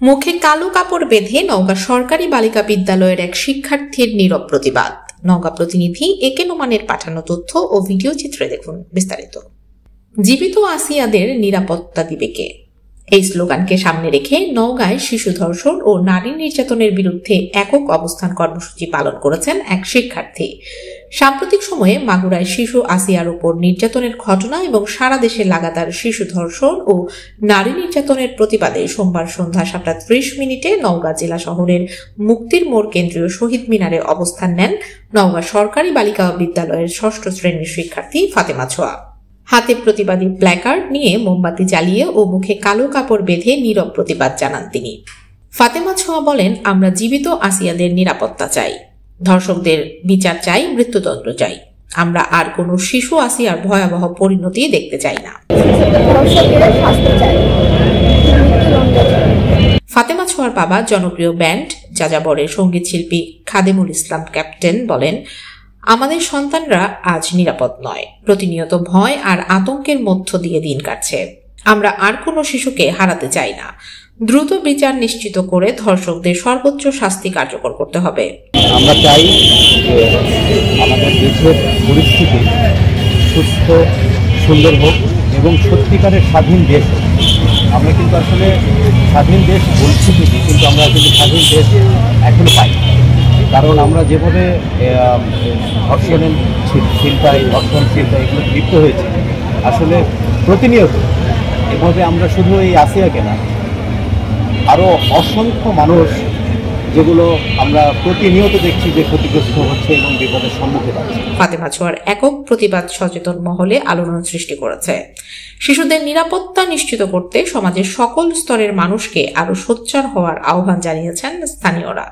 মুখে কালো কাপড় বেঁধে নওগাঁ সরকারি বালিকা বিদ্যালয়ের এক শিক্ষার্থীর নীরব প্রতিবাদ। নওগাঁ প্রতিনিধি একে নোমানের পাঠানো তথ্য ও ভিডিও চিত্রে দেখুন বিস্তারিত। জীবিত আসিয়াদের নিরাপত্তা দিবে কে? এই স্লোগানকে সামনে রেখে নওগাঁয় শিশু ধর্ষণ ও নারী নির্যাতনের বিরুদ্ধে একক অবস্থান কর্মসূচি পালন করেছেন এক শিক্ষার্থী। সাম্প্রতিক সময়ে মাগুরায় শিশু আসিয়ার উপর নির্যাতনের ঘটনা এবং সারা দেশে লাগাতার শিশু ধর্ষণ ও নারী নির্যাতনের প্রতিবাদে সোমবার সন্ধ্যা 7:30 নওগাঁ জেলা শহরের মুক্তির মোড় কেন্দ্রীয় শহীদ মিনারে অবস্থান নেন নওগাঁ সরকারি বালিকা বিদ্যালয়ের 6ষ্ঠ শ্রেণীর শিক্ষার্থী ফাতেমা ছোয়া। হাতে প্রতিবাদী প্ল্যাকার্ড নিয়ে মোমবাতি জ্বালিয়ে ও মুখে কালো কাপড় বেঁধে নীরব প্রতিবাদ জানান তিনি। ফাতেমা ছোয়া বলেন, আমরা জীবিত আসিয়াদের নিরাপত্তা চাই, ধর্ষকদের বিচার চাই, মৃত্যুদণ্ড চাই। আমরা আর কোনো শিশু আসিয়ার ভয়াবহ পরিণতি দেখতে চাই না। ফাতেমা ছোয়ার বাবা জনপ্রিয় ব্যান্ড যাযাবরের সঙ্গীত শিল্পী খাদেমুল ইসলাম ক্যাপ্টেন বলেন, আমাদের সন্তানরা আজ নিরাপদ নয়, প্রতিনিয়ত ভয় আর আতঙ্কের মধ্য দিয়ে দিন কাটছে। আমরা আর কোনো শিশুকে হারাতে চাই না। দ্রুত বিচার নিশ্চিত করে ধর্ষকদের সর্বোচ্চ শাস্তি কার্যকর করতে হবে। আমরা চাই যে আমাদের দেশের পরিস্থিতি সুস্থ সুন্দর হোক এবং সত্যিকারের স্বাধীন দেশ হোক। আমরা কিন্তু আসলে স্বাধীন দেশ বলছি কিন্তু আমরা কিন্তু স্বাধীন দেশ এখনো পাই। কারণ আমরা যেভাবে ধর্ষণ চিন্তায় এগুলো লিপ্ত হয়েছে, আসলে প্রতিনিয়ত এভাবে আমরা শুধু এই আসিয়াকে না, আরও অসংখ্য মানুষ যেগুলো আমরা প্রতিনিয়ত দেখছি যে ক্ষতিগ্রস্ত হচ্ছে এবং বিপদের সম্মুখীন হচ্ছে। ফাতেমা ছোয়ার একক প্রতিবাদ সচেতন মহলে আলোড়ন সৃষ্টি করেছে। শিশুদের নিরাপত্তা নিশ্চিত করতে সমাজের সকল স্তরের মানুষকে আরো সোচ্চার হওয়ার আহ্বান জানিয়েছেন স্থানীয়রা।